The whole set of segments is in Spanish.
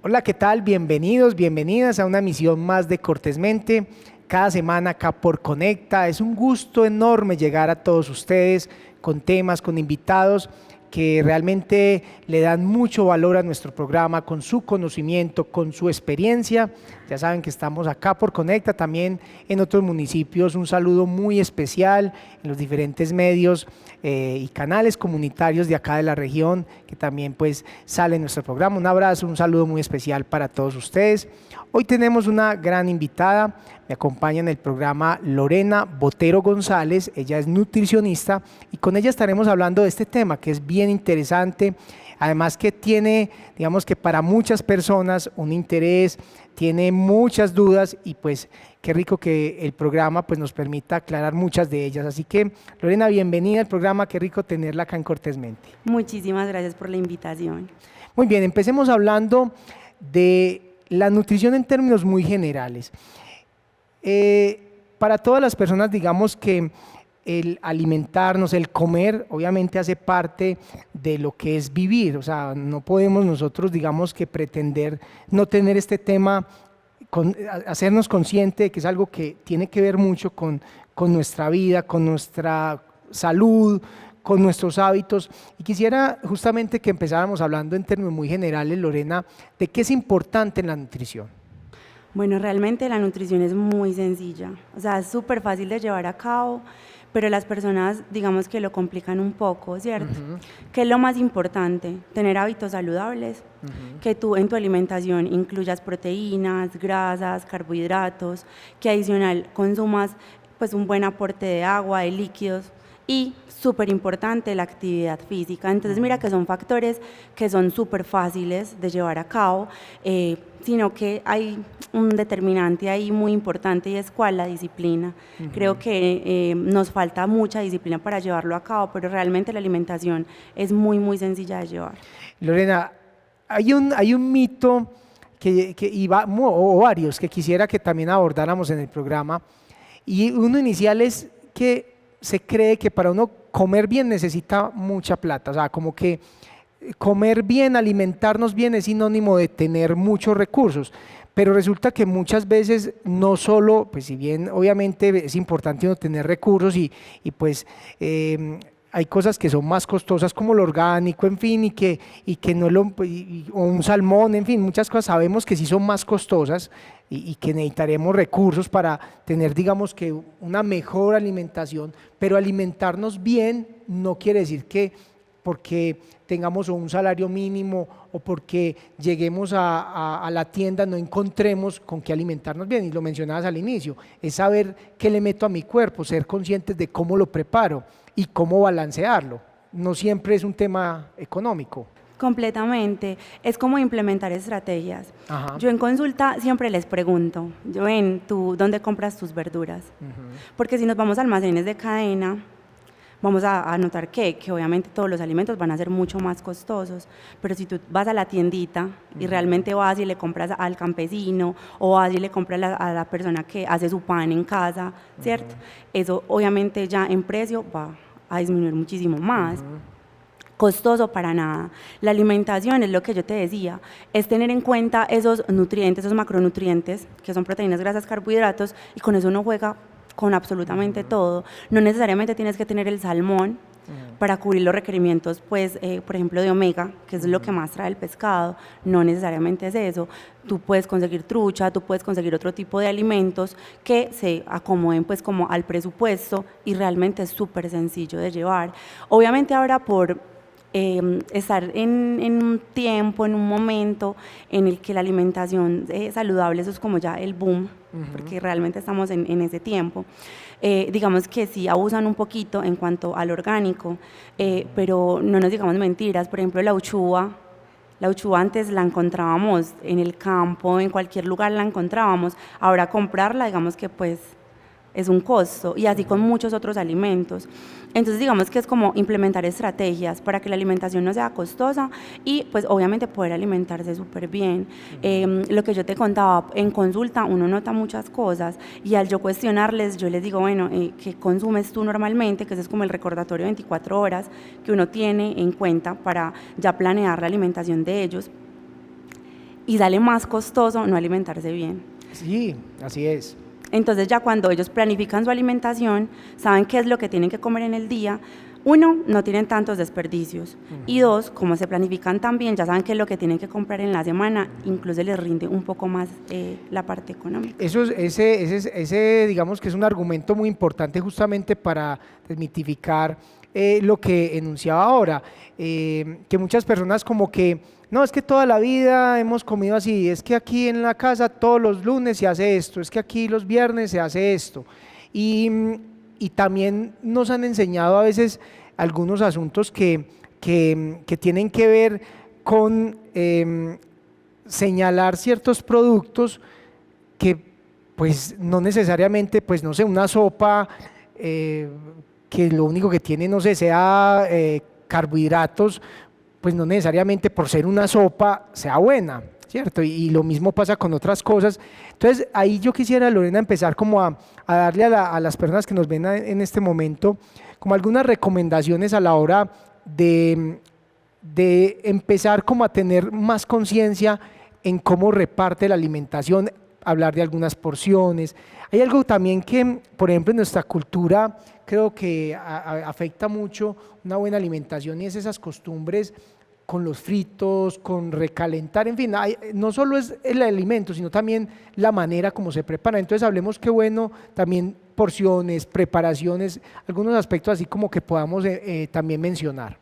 Hola, ¿qué tal? Bienvenidos, bienvenidas a una emisión más de Cortésmente. Cada semana acá por Conecta. Es un gusto enorme llegar a todos ustedes con temas, con invitados que realmente le dan mucho valor a nuestro programa con su conocimiento, con su experiencia. Ya saben que estamos acá por Conecta, también en otros municipios. Un saludo muy especial en los diferentes medios y canales comunitarios de acá de la región, que también pues sale en nuestro programa. Un abrazo, un saludo muy especial para todos ustedes. Hoy tenemos una gran invitada, me acompaña en el programa Lorena Botero González, ella es nutricionista y con ella estaremos hablando de este tema que es bien interesante, además que tiene, digamos que para muchas personas un interés, tiene muchas dudas y pues qué rico que el programa pues nos permita aclarar muchas de ellas. Así que Lorena, bienvenida al programa, qué rico tenerla acá en Cortésmente. Muchísimas gracias por la invitación. Muy bien, empecemos hablando de la nutrición en términos muy generales. Para todas las personas, digamos que el alimentarnos, el comer, obviamente hace parte de lo que es vivir. O sea, no podemos nosotros, digamos que pretender no tener este tema, hacernos consciente de que es algo que tiene que ver mucho con nuestra vida, con nuestra salud, con nuestros hábitos. Y quisiera justamente que empezáramos hablando en términos muy generales, Lorena, de qué es importante en la nutrición. Bueno, realmente la nutrición es muy sencilla, o sea, es súper fácil de llevar a cabo, pero las personas, digamos que lo complican un poco, ¿cierto? ¿Qué es lo más importante? Tener hábitos saludables, que tú en tu alimentación incluyas proteínas, grasas, carbohidratos, que adicional consumas pues un buen aporte de agua, de líquidos y súper importante la actividad física. Entonces mira que son factores que son súper fáciles de llevar a cabo, sino que hay un determinante ahí muy importante y es cuál, la disciplina. Creo que nos falta mucha disciplina para llevarlo a cabo, pero realmente la alimentación es muy, muy sencilla de llevar. Lorena, hay un mito o varios que quisiera que también abordáramos en el programa, y uno inicial es que se cree que para uno comer bien necesita mucha plata, o sea, como que comer bien, alimentarnos bien es sinónimo de tener muchos recursos, pero resulta que muchas veces no solo, pues si bien obviamente es importante uno tener recursos y hay cosas que son más costosas como lo orgánico, en fin, y que no o un salmón, en fin, muchas cosas sabemos que sí son más costosas y que necesitaremos recursos para tener, digamos que una mejor alimentación, pero alimentarnos bien no quiere decir que porque tengamos un salario mínimo o porque lleguemos a la tienda no encontremos con qué alimentarnos bien, y lo mencionabas al inicio, es saber qué le meto a mi cuerpo, ser conscientes de cómo lo preparo y cómo balancearlo. No siempre es un tema económico. Completamente, es como implementar estrategias. Ajá. Yo en consulta siempre les pregunto, ¿tú dónde compras tus verduras? Porque si nos vamos a almacenes de cadena, vamos a notar que obviamente todos los alimentos van a ser mucho más costosos, pero si tú vas a la tiendita y realmente vas y le compras al campesino o vas y le compras a la persona que hace su pan en casa, ¿cierto? Eso obviamente ya en precio va a disminuir muchísimo más. Costoso para nada. La alimentación es lo que yo te decía, es tener en cuenta esos nutrientes, esos macronutrientes, que son proteínas, grasas, carbohidratos, y con eso uno juega con absolutamente todo. No necesariamente tienes que tener el salmón para cubrir los requerimientos, pues, por ejemplo, de omega, que es lo que más trae el pescado, no necesariamente es eso. Tú puedes conseguir trucha, tú puedes conseguir otro tipo de alimentos que se acomoden pues como al presupuesto y realmente es súper sencillo de llevar. Obviamente ahora por estar en un tiempo, en un momento en el que la alimentación saludable, eso es como ya el boom, porque realmente estamos en ese tiempo. Digamos que sí abusan un poquito en cuanto al orgánico, pero no nos digamos mentiras. Por ejemplo, la uchuva antes la encontrábamos en el campo, en cualquier lugar la encontrábamos, ahora comprarla digamos que pues es un costo, y así con muchos otros alimentos. Entonces digamos que es como implementar estrategias para que la alimentación no sea costosa y pues obviamente poder alimentarse súper bien. Lo que yo te contaba, en consulta uno nota muchas cosas y al yo cuestionarles, yo les digo, bueno, ¿qué consumes tú normalmente? Que ese es como el recordatorio 24 horas que uno tiene en cuenta para ya planear la alimentación de ellos. y sale más costoso no alimentarse bien. Sí, así es. Entonces ya cuando ellos planifican su alimentación, saben qué es lo que tienen que comer en el día. Uno, no tienen tantos desperdicios. Y dos, como se planifican también, ya saben qué es lo que tienen que comprar en la semana, incluso les rinde un poco más la parte económica. Ese, digamos que es un argumento muy importante justamente para desmitificar lo que enunciaba ahora, que muchas personas como que, no, es que toda la vida hemos comido así, es que aquí en la casa todos los lunes se hace esto, es que aquí los viernes se hace esto. Y también nos han enseñado a veces algunos asuntos que tienen que ver con señalar ciertos productos que pues no necesariamente, pues no sé, una sopa que lo único que tiene, no sé, sea carbohidratos, pues no necesariamente por ser una sopa sea buena, ¿cierto? Y lo mismo pasa con otras cosas. Entonces ahí yo quisiera, Lorena, empezar como a darle a las personas que nos ven en este momento como algunas recomendaciones a la hora de empezar como a tener más conciencia en cómo reparte la alimentación, hablar de algunas porciones. Hay algo también que, por ejemplo, en nuestra cultura creo que afecta mucho una buena alimentación y es esas costumbres con los fritos, con recalentar, en fin, no solo es el alimento, sino también la manera como se prepara. Entonces hablemos qué bueno, también porciones, preparaciones, algunos aspectos así como que podamos también mencionar.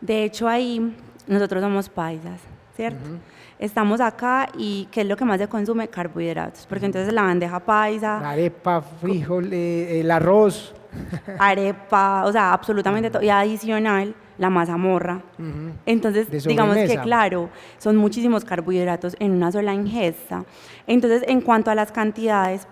De hecho, ahí nosotros somos paisas, ¿cierto? Estamos acá y ¿qué es lo que más se consume? Carbohidratos, porque entonces la bandeja paisa, La arepa, frijol, el arroz. arepa, o sea, absolutamente todo, y adicional la mazamorra. Entonces, digamos que claro, son muchísimos carbohidratos en una sola ingesta. Entonces, en cuanto a las cantidades,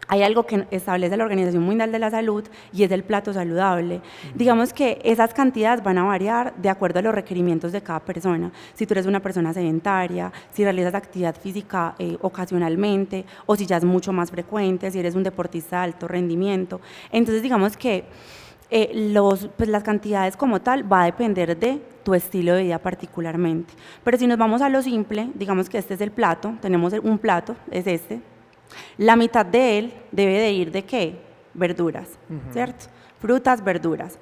hay algo que establece la Organización Mundial de la Salud y es el plato saludable. Digamos que esas cantidades van a variar de acuerdo a los requerimientos de cada persona. Si tú eres una persona sedentaria, si realizas actividad física ocasionalmente o si ya es mucho más frecuente, si eres un deportista de alto rendimiento. Entonces digamos que pues las cantidades como tal va a depender de tu estilo de vida particularmente. Pero si nos vamos a lo simple, digamos que este es el plato, tenemos un plato, es este. La mitad de él debe de ir de ¿qué? Verduras, ¿cierto? Frutas, verduras.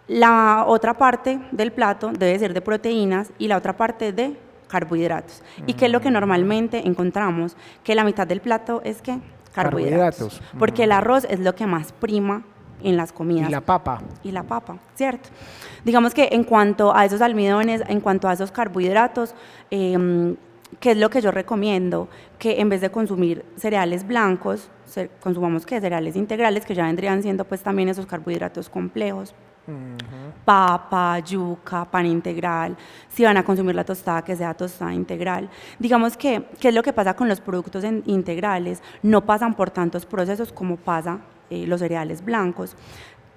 La otra parte del plato debe ser de proteínas y la otra parte de carbohidratos. ¿Y qué es lo que normalmente encontramos? Que la mitad del plato es ¿qué? Carbohidratos. Porque el arroz es lo que más prima en las comidas. Y la papa. Y la papa, ¿cierto? Digamos que en cuanto a esos almidones, en cuanto a esos carbohidratos, ¿qué es lo que yo recomiendo? Que en vez de consumir cereales blancos, consumamos ¿qué? Cereales integrales, que ya vendrían siendo pues también esos carbohidratos complejos. Papa, yuca, pan integral, si van a consumir la tostada, que sea tostada integral. Digamos que, ¿qué es lo que pasa con los productos integrales? No pasan por tantos procesos como pasa los cereales blancos.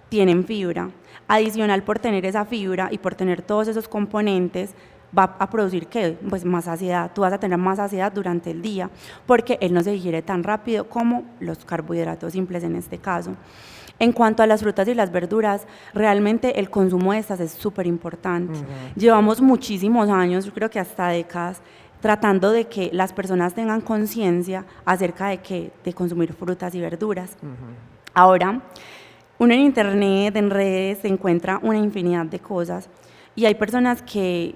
Tienen fibra. Adicional, por tener esa fibra y por tener todos esos componentes, va a producir ¿qué? Pues más saciedad. Tú vas a tener más saciedad durante el día porque él no se digiere tan rápido como los carbohidratos simples en este caso. En cuanto a las frutas y las verduras, realmente el consumo de estas es súper importante. Llevamos muchísimos años, yo creo que hasta décadas, tratando de que las personas tengan conciencia acerca de consumir frutas y verduras. Ahora, uno en internet, en redes, se encuentra una infinidad de cosas y hay personas que,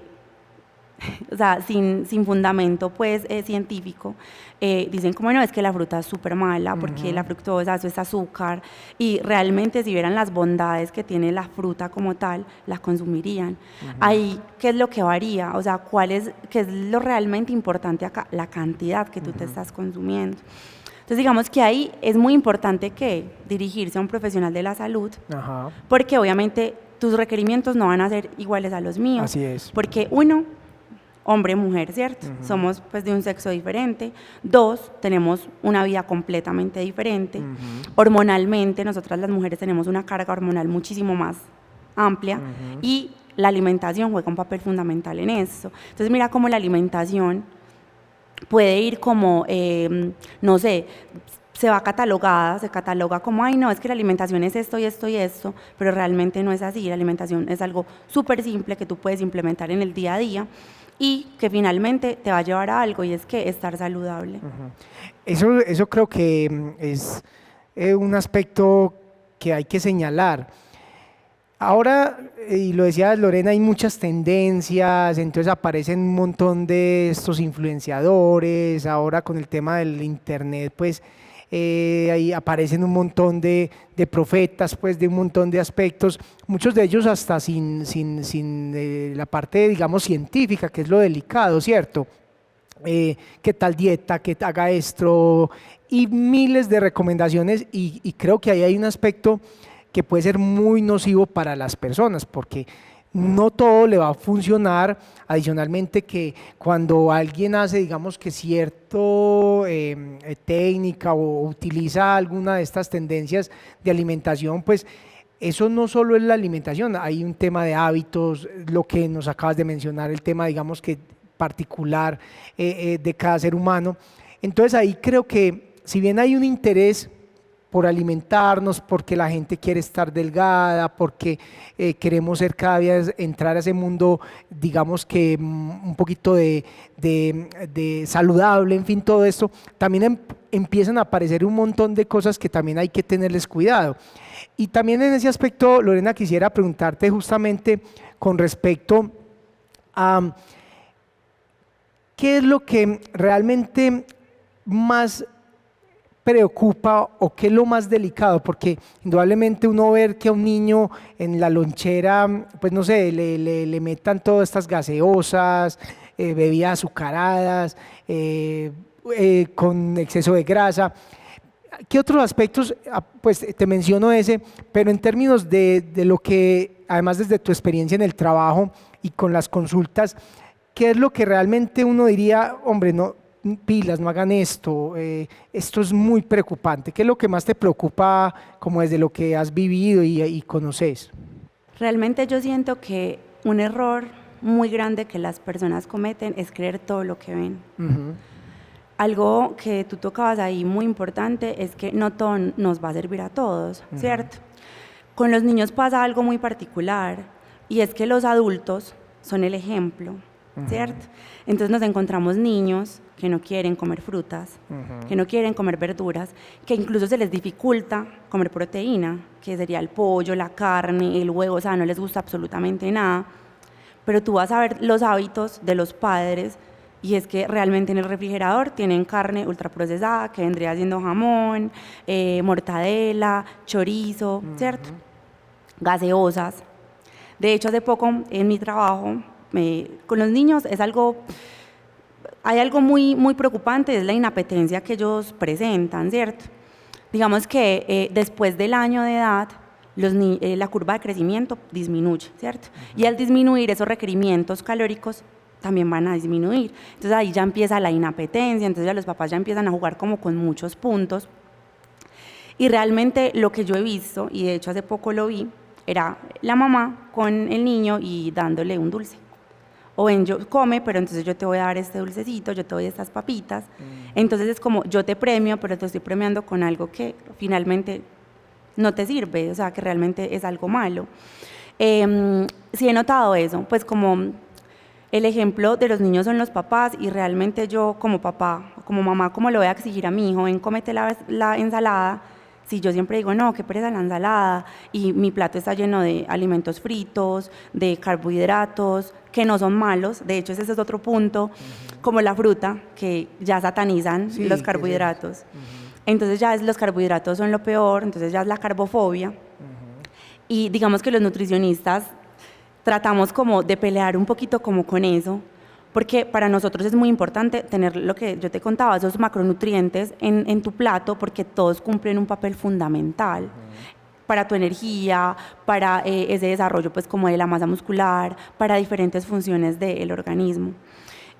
o sea, sin fundamento pues científico, dicen como no, es que la fruta es súper mala porque la fructosa, eso es azúcar, y realmente si vieran las bondades que tiene la fruta como tal, la consumirían. Ahí, ¿qué es lo que varía? O sea, ¿qué es lo realmente importante acá? La cantidad que tú te estás consumiendo. Entonces, digamos que ahí es muy importante que dirigirse a un profesional de la salud, porque obviamente tus requerimientos no van a ser iguales a los míos. Así es. Porque uno, hombre, mujer, ¿cierto? Somos pues de un sexo diferente. Dos, tenemos una vida completamente diferente. Hormonalmente, nosotras las mujeres tenemos una carga hormonal muchísimo más amplia y la alimentación juega un papel fundamental en eso. Entonces, mira cómo la alimentación puede ir como, no sé, se va catalogada, se cataloga como, ay no, es que la alimentación es esto y esto y esto, pero realmente no es así. La alimentación es algo súper simple que tú puedes implementar en el día a día y que finalmente te va a llevar a algo, y es que estar saludable. Eso creo que es un aspecto que hay que señalar. Ahora, y lo decía Lorena, hay muchas tendencias, entonces aparecen un montón de estos influenciadores, ahora con el tema del internet, pues ahí aparecen un montón de profetas, pues de un montón de aspectos, muchos de ellos hasta sin la parte, digamos, científica, que es lo delicado, ¿cierto? Qué tal dieta, que haga esto, y miles de recomendaciones, y creo que ahí hay un aspecto que puede ser muy nocivo para las personas, porque no todo le va a funcionar. Adicionalmente, que cuando alguien hace, digamos, que cierto técnica o utiliza alguna de estas tendencias de alimentación, pues eso no solo es la alimentación, hay un tema de hábitos, lo que nos acabas de mencionar, el tema, digamos, que particular de cada ser humano. Entonces ahí creo que si bien hay un interés por alimentarnos, porque la gente quiere estar delgada, porque queremos ser cada vez, entrar a ese mundo, digamos que un poquito de saludable, en fin, todo esto, también empiezan a aparecer un montón de cosas que también hay que tenerles cuidado. Y también en ese aspecto, Lorena, quisiera preguntarte justamente con respecto a qué es lo que realmente más preocupa o qué es lo más delicado, porque indudablemente uno ver que a un niño en la lonchera, pues no sé, le metan todas estas gaseosas, bebidas azucaradas, con exceso de grasa. ¿Qué otros aspectos? Pues te menciono ese, pero en términos de lo que, además desde tu experiencia en el trabajo y con las consultas, ¿qué es lo que realmente uno diría, hombre, no, pilas, no hagan esto, esto es muy preocupante? ¿Qué es lo que más te preocupa como desde lo que has vivido y conoces? Realmente yo siento que un error muy grande que las personas cometen es creer todo lo que ven. Algo que tú tocabas ahí muy importante es que no todo nos va a servir a todos, ¿cierto? Con los niños pasa algo muy particular, y es que los adultos son el ejemplo, ¿cierto? Entonces nos encontramos niños que no quieren comer frutas, que no quieren comer verduras, que incluso se les dificulta comer proteína, que sería el pollo, la carne, el huevo, o sea, no les gusta absolutamente nada. Pero tú vas a ver los hábitos de los padres, y es que realmente en el refrigerador tienen carne ultraprocesada, que vendría siendo jamón, mortadela, chorizo, ¿cierto? Gaseosas. De hecho, hace poco en mi trabajo con los niños hay algo muy, muy preocupante, es la inapetencia que ellos presentan, ¿cierto? Digamos que después del año de edad, la curva de crecimiento disminuye, ¿cierto? Y al disminuir, esos requerimientos calóricos también van a disminuir. Entonces ahí ya empieza la inapetencia, entonces ya los papás ya empiezan a jugar como con muchos puntos. Y realmente lo que yo he visto, y de hecho hace poco lo vi, era la mamá con el niño y dándole un dulce. O ven, yo come, pero entonces yo te voy a dar este dulcecito, yo te doy estas papitas. Entonces es como, yo te premio, pero te estoy premiando con algo que finalmente no te sirve, o sea, que realmente es algo malo. Sí he notado eso, pues como el ejemplo de los niños son los papás, y realmente yo como papá, como mamá, ¿cómo le voy a exigir a mi hijo, ven, cómete la ensalada? Si yo siempre digo, no, qué pereza la ensalada, y mi plato está lleno de alimentos fritos, de carbohidratos, que no son malos. De hecho, ese es otro punto, como la fruta, que ya satanizan los carbohidratos. Entonces ya los carbohidratos son lo peor, entonces ya es la carbofobia. Y digamos que los nutricionistas tratamos como de pelear un poquito como con eso, porque para nosotros es muy importante tener lo que yo te contaba, esos macronutrientes en tu plato, porque todos cumplen un papel fundamental para tu energía, para ese desarrollo pues como de la masa muscular, para diferentes funciones del organismo.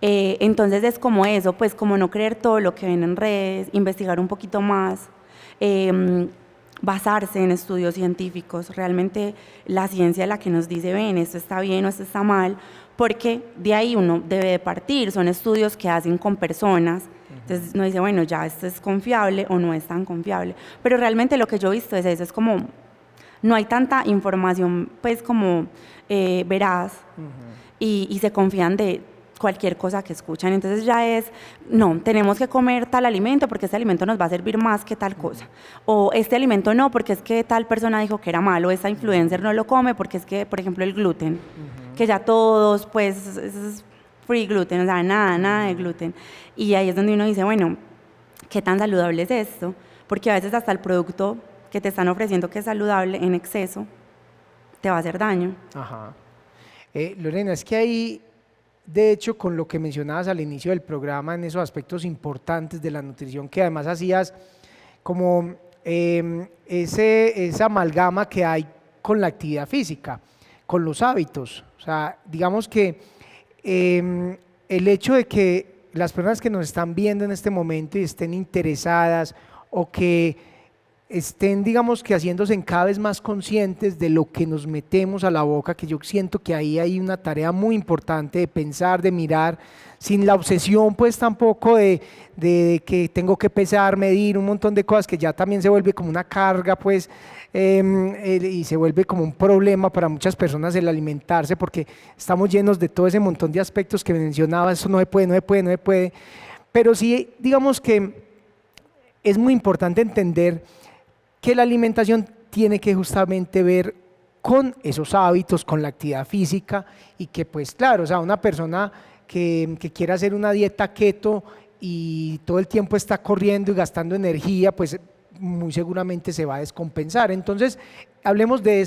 Entonces es como eso, pues como no creer todo lo que ven en redes, investigar un poquito más. basarse en estudios científicos. Realmente la ciencia es la que nos dice, ven, esto está bien o esto está mal, porque de ahí uno debe de partir. Son estudios que hacen con personas. Entonces uno dice, bueno, ya esto es confiable o no es tan confiable. Pero realmente lo que yo he visto es eso, es como, no hay tanta información pues como veraz y se confían de cualquier cosa que escuchan. Entonces ya es, no, tenemos que comer tal alimento porque este alimento nos va a servir más que tal cosa. O este alimento no, porque es que tal persona dijo que era malo, esta influencer no lo come porque es que, por ejemplo, el gluten, que ya todos, pues, es free gluten, o sea, nada de gluten. Y ahí es donde uno dice, bueno, ¿qué tan saludable es esto? Porque a veces hasta el producto que te están ofreciendo que es saludable en exceso te va a hacer daño. Ajá. Lorena, es que ahí, de hecho, con lo que mencionabas al inicio del programa, en esos aspectos importantes de la nutrición, que además hacías como esa amalgama que hay con la actividad física, con los hábitos. O sea, digamos que el hecho de que las personas que nos están viendo en este momento y estén interesadas o que estén, digamos que haciéndose cada vez más conscientes de lo que nos metemos a la boca, que yo siento que ahí hay una tarea muy importante de pensar, de mirar, sin la obsesión pues tampoco de que tengo que pesar, medir un montón de cosas que ya también se vuelve como una carga pues y se vuelve como un problema para muchas personas el alimentarse porque estamos llenos de todo ese montón de aspectos que mencionaba, eso no se puede, no se puede, no se puede, pero sí digamos que es muy importante entender que la alimentación tiene que justamente ver con esos hábitos, con la actividad física y que pues claro, o sea, una persona que quiera hacer una dieta keto y todo el tiempo está corriendo y gastando energía, pues muy seguramente se va a descompensar. Entonces, hablemos de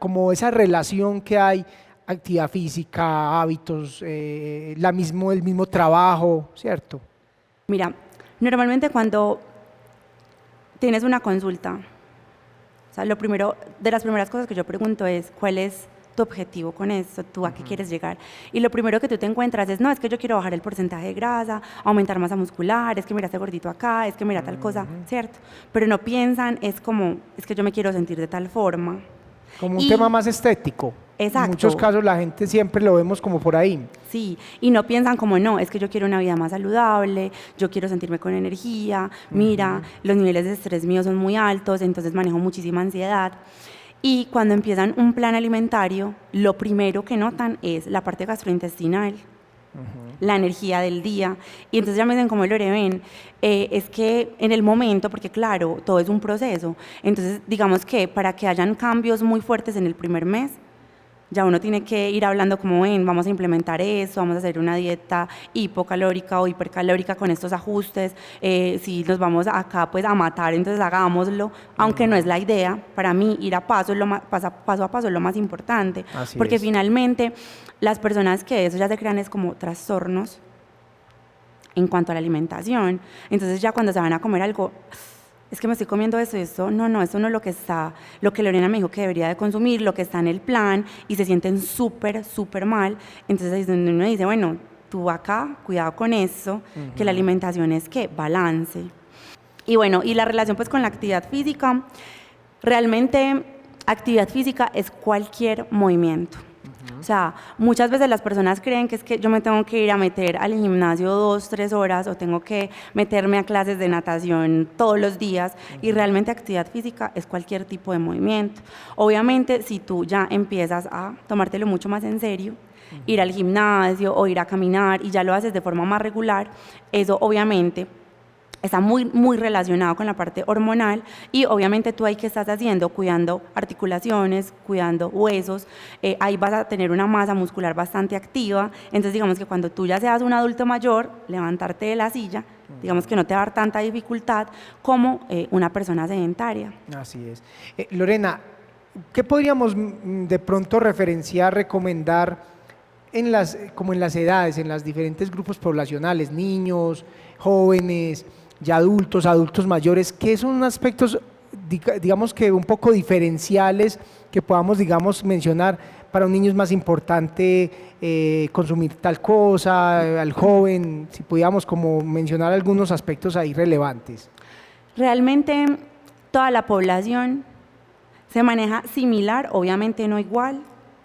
como esa relación que hay, actividad física, hábitos, el mismo trabajo, ¿cierto? Mira, normalmente cuando tienes una consulta, o sea, de las primeras cosas que yo pregunto es, ¿cuál es tu objetivo con esto? ¿Tú a qué quieres llegar? Y lo primero que tú te encuentras es, no, es que yo quiero bajar el porcentaje de grasa, aumentar masa muscular, es que mira este gordito acá, es que mira tal cosa, ¿cierto? Pero no piensan, es como, es que yo me quiero sentir de tal forma. Como un tema más estético. Exacto. En muchos casos la gente siempre lo vemos como por ahí. Sí, y no piensan como, no, es que yo quiero una vida más saludable, yo quiero sentirme con energía, mira, los niveles de estrés míos son muy altos, entonces manejo muchísima ansiedad. Y cuando empiezan un plan alimentario, lo primero que notan es la parte gastrointestinal, la energía del día. Y entonces ya me dicen como Lore, ven, es que en el momento, porque claro, todo es un proceso, entonces digamos que para que hayan cambios muy fuertes en el primer mes, ya uno tiene que ir hablando como, ven, vamos a implementar esto, vamos a hacer una dieta hipocalórica o hipercalórica con estos ajustes, si nos vamos acá pues a matar, entonces hagámoslo, aunque no es la idea. Para mí ir a paso, paso a paso es lo más importante, Así porque es. Finalmente las personas que eso ya se crean es como trastornos en cuanto a la alimentación, entonces ya cuando se van a comer algo, es que me estoy comiendo eso y esto no es lo que Lorena me dijo que debería de consumir, lo que está en el plan, y se sienten súper mal. Entonces ahí es donde uno dice, bueno, tú acá, cuidado con eso, que la alimentación es que balance. Y bueno, y la relación pues con la actividad física, realmente actividad física es cualquier movimiento. O sea, muchas veces las personas creen que es que yo me tengo que ir a meter al gimnasio 2-3 horas o tengo que meterme a clases de natación todos los días, y realmente actividad física es cualquier tipo de movimiento. Obviamente, si tú ya empiezas a tomártelo mucho más en serio, ir al gimnasio o ir a caminar y ya lo haces de forma más regular, eso obviamente está muy relacionado con la parte hormonal, y obviamente tú ahí que estás haciendo, cuidando articulaciones, cuidando huesos, ahí vas a tener una masa muscular bastante activa. Entonces digamos que cuando tú ya seas un adulto mayor, levantarte de la silla, digamos que no te va a dar tanta dificultad como una persona sedentaria. Así es. Lorena, ¿qué podríamos de pronto referenciar, recomendar como en las edades, en los diferentes grupos poblacionales, niños, jóvenes, ya adultos mayores? ¿Qué son aspectos, digamos que un poco diferenciales que podamos, digamos, mencionar? Para un niño es más importante consumir tal cosa, al joven, si pudiéramos como mencionar algunos aspectos ahí relevantes. Realmente toda la población se maneja similar, obviamente no igual.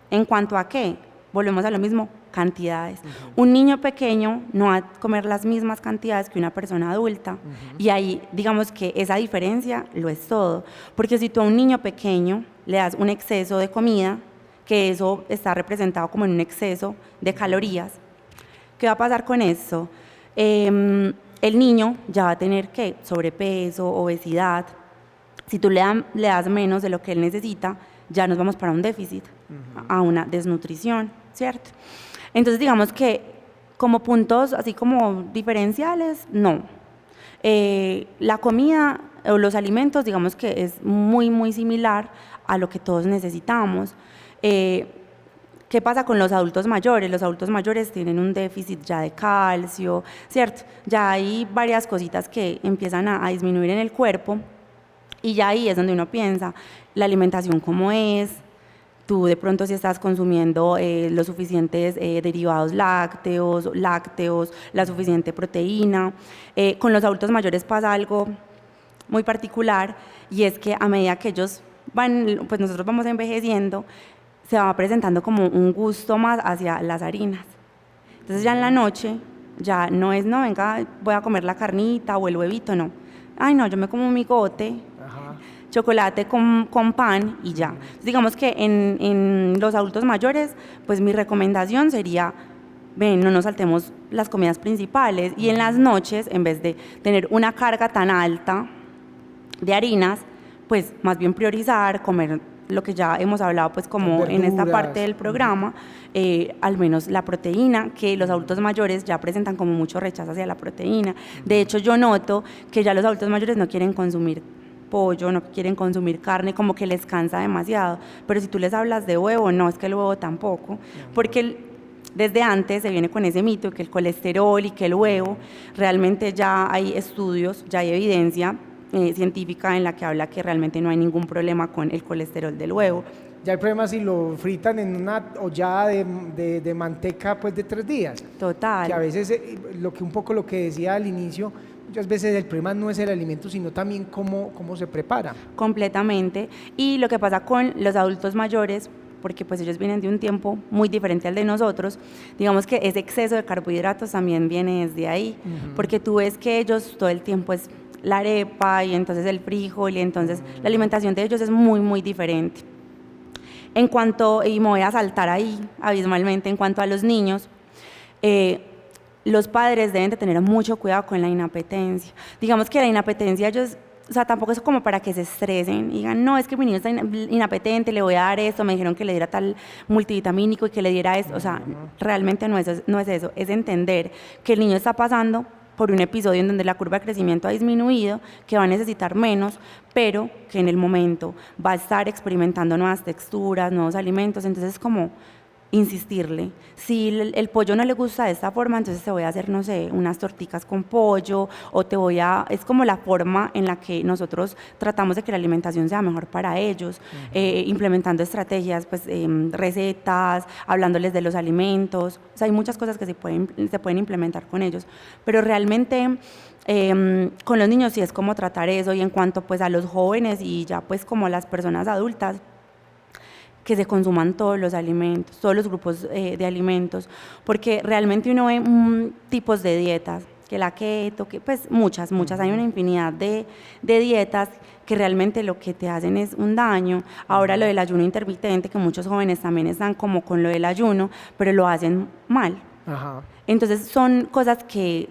¿En cuanto a qué? Volvemos a lo mismo, cantidades. Un niño pequeño no va a comer las mismas cantidades que una persona adulta, y ahí digamos que esa diferencia lo es todo, porque si tú a un niño pequeño le das un exceso de comida, que eso está representado como en un exceso de calorías, ¿qué va a pasar con eso? El niño ya va a tener ¿qué? Sobrepeso, obesidad. Si tú le das menos de lo que él necesita, ya nos vamos para un déficit, a una desnutrición, ¿cierto? Entonces digamos que como puntos así como diferenciales, no. La comida o los alimentos digamos que es muy muy similar a lo que todos necesitamos. ¿Qué pasa con los adultos mayores? Los adultos mayores tienen un déficit ya de calcio, ¿cierto? Ya hay varias cositas que empiezan a disminuir en el cuerpo, y ya ahí es donde uno piensa, la alimentación cómo es, tú de pronto si estás consumiendo los suficientes derivados lácteos, la suficiente proteína. Con los adultos mayores pasa algo muy particular, y es que a medida que ellos van, pues nosotros vamos envejeciendo, se va presentando como un gusto más hacia las harinas. Entonces ya en la noche, ya no es, no, venga, voy a comer la carnita o el huevito, no. Ay, no, yo me como un migote, chocolate con pan y ya. Entonces, digamos que en los adultos mayores, pues mi recomendación sería, ven, no nos saltemos las comidas principales, y en las noches, en vez de tener una carga tan alta de harinas, pues más bien priorizar, comer lo que ya hemos hablado, pues como en esta parte del programa, al menos la proteína, que los adultos mayores ya presentan como mucho rechazo hacia la proteína. De hecho, yo noto que ya los adultos mayores no quieren consumir pollo, no quieren consumir carne, como que les cansa demasiado. Pero si tú les hablas de huevo, no, es que el huevo tampoco, porque desde antes se viene con ese mito que el colesterol y que el huevo, realmente ya hay estudios, ya hay evidencia científica en la que habla que realmente no hay ningún problema con el colesterol del huevo. Ya hay problema si lo fritan en una ollada de manteca pues de 3 días. Total. Que a veces, un poco lo que decía al inicio, muchas veces el problema no es el alimento, sino también cómo se prepara. Completamente. Y lo que pasa con los adultos mayores, porque pues ellos vienen de un tiempo muy diferente al de nosotros, digamos que ese exceso de carbohidratos también viene desde ahí, porque tú ves que ellos todo el tiempo es la arepa y entonces el frijol, y entonces la alimentación de ellos es muy muy diferente. En cuanto, y me voy a saltar ahí abismalmente, en cuanto a los niños, los padres deben de tener mucho cuidado con la inapetencia. Digamos que la inapetencia ellos, o sea, tampoco es como para que se estresen y digan, no, es que mi niño está inapetente, le voy a dar esto, me dijeron que le diera tal multivitamínico y que le diera esto. O sea, realmente no es eso, es entender que el niño está pasando por un episodio en donde la curva de crecimiento ha disminuido, que va a necesitar menos, pero que en el momento va a estar experimentando nuevas texturas, nuevos alimentos. Entonces es como insistirle. Si el pollo no le gusta de esta forma, entonces te voy a hacer, no sé, unas torticas con pollo, o es como la forma en la que nosotros tratamos de que la alimentación sea mejor para ellos, implementando estrategias, pues recetas, hablándoles de los alimentos. O sea, hay muchas cosas que se pueden implementar con ellos, pero realmente con los niños sí es como tratar eso. Y en cuanto pues a los jóvenes y ya pues como las personas adultas, que se consuman todos los alimentos, todos los grupos de alimentos, porque realmente uno ve tipos de dietas, que la keto, que pues muchas, hay una infinidad de dietas que realmente lo que te hacen es un daño. Ahora lo del ayuno intermitente, que muchos jóvenes también están como con lo del ayuno, pero lo hacen mal. Entonces son cosas que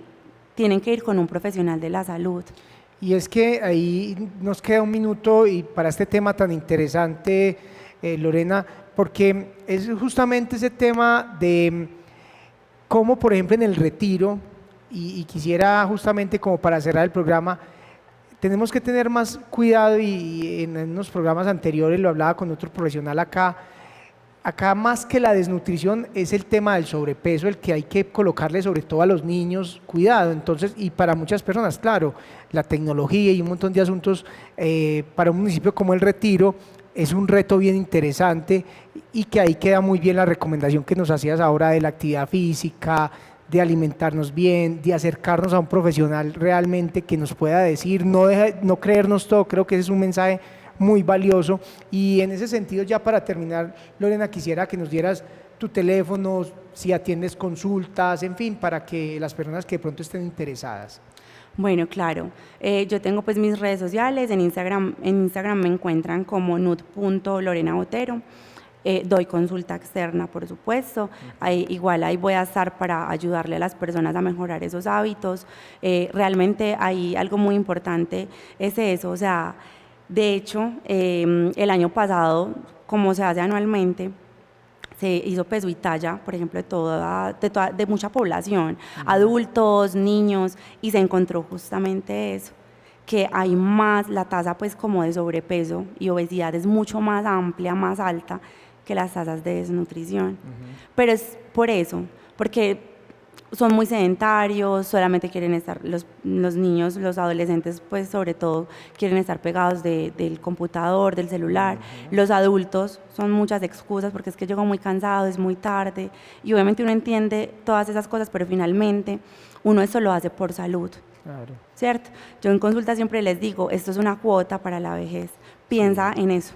tienen que ir con un profesional de la salud. Y es que ahí nos queda un minuto y para este tema tan interesante, Lorena, porque es justamente ese tema de cómo, por ejemplo, en el retiro, y quisiera justamente como para cerrar el programa, tenemos que tener más cuidado, y en unos programas anteriores lo hablaba con otro profesional acá más que la desnutrición es el tema del sobrepeso, el que hay que colocarle sobre todo a los niños cuidado. Entonces, y para muchas personas, claro, la tecnología y un montón de asuntos para un municipio como El Retiro es un reto bien interesante, y que ahí queda muy bien la recomendación que nos hacías ahora de la actividad física, de alimentarnos bien, de acercarnos a un profesional realmente que nos pueda decir, no creernos todo. Creo que ese es un mensaje muy valioso. Y en ese sentido, ya para terminar, Lorena, quisiera que nos dieras tu teléfono, si atiendes consultas, en fin, para que las personas que de pronto estén interesadas. Bueno, claro. Yo tengo pues mis redes sociales, en Instagram me encuentran como nud.lorenabotero. Doy consulta externa, por supuesto. Igual ahí voy a estar para ayudarle a las personas a mejorar esos hábitos. Realmente hay algo muy importante, es eso, o sea, de hecho, el año pasado, como se hace anualmente, se hizo peso y talla, por ejemplo, de mucha población, adultos, niños, y se encontró justamente eso, que hay más, la tasa pues como de sobrepeso y obesidad es mucho más amplia, más alta que las tasas de desnutrición. Pero es por eso, porque son muy sedentarios, solamente quieren estar, los niños, los adolescentes, pues sobre todo, quieren estar pegados del computador, del celular. Los adultos son muchas excusas, porque es que llego muy cansado, es muy tarde, y obviamente uno entiende todas esas cosas, pero finalmente uno eso lo hace por salud. Claro. ¿Cierto? Yo en consulta siempre les digo, esto es una cuota para la vejez, piensa en eso,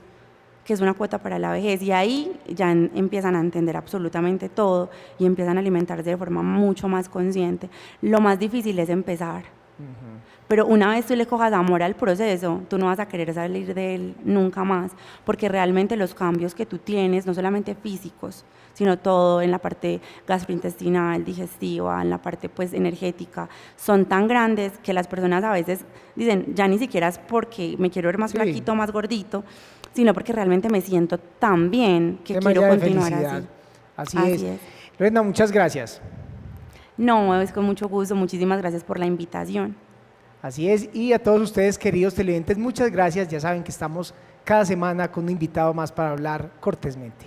que es una cuota para la vejez, y ahí ya empiezan a entender absolutamente todo y empiezan a alimentarse de forma mucho más consciente. Lo más difícil es empezar, pero una vez tú le cojas amor al proceso, tú no vas a querer salir de él nunca más, porque realmente los cambios que tú tienes, no solamente físicos, sino todo en la parte gastrointestinal, digestiva, en la parte pues energética, son tan grandes que las personas a veces dicen, ya ni siquiera es porque me quiero ver más flaquito, más gordito, sino porque realmente me siento tan bien que quiero continuar así. Así es. Lorena, muchas gracias. No, es con mucho gusto, muchísimas gracias por la invitación. Así es, y a todos ustedes, queridos televidentes, muchas gracias. Ya saben que estamos cada semana con un invitado más para hablar cortésmente.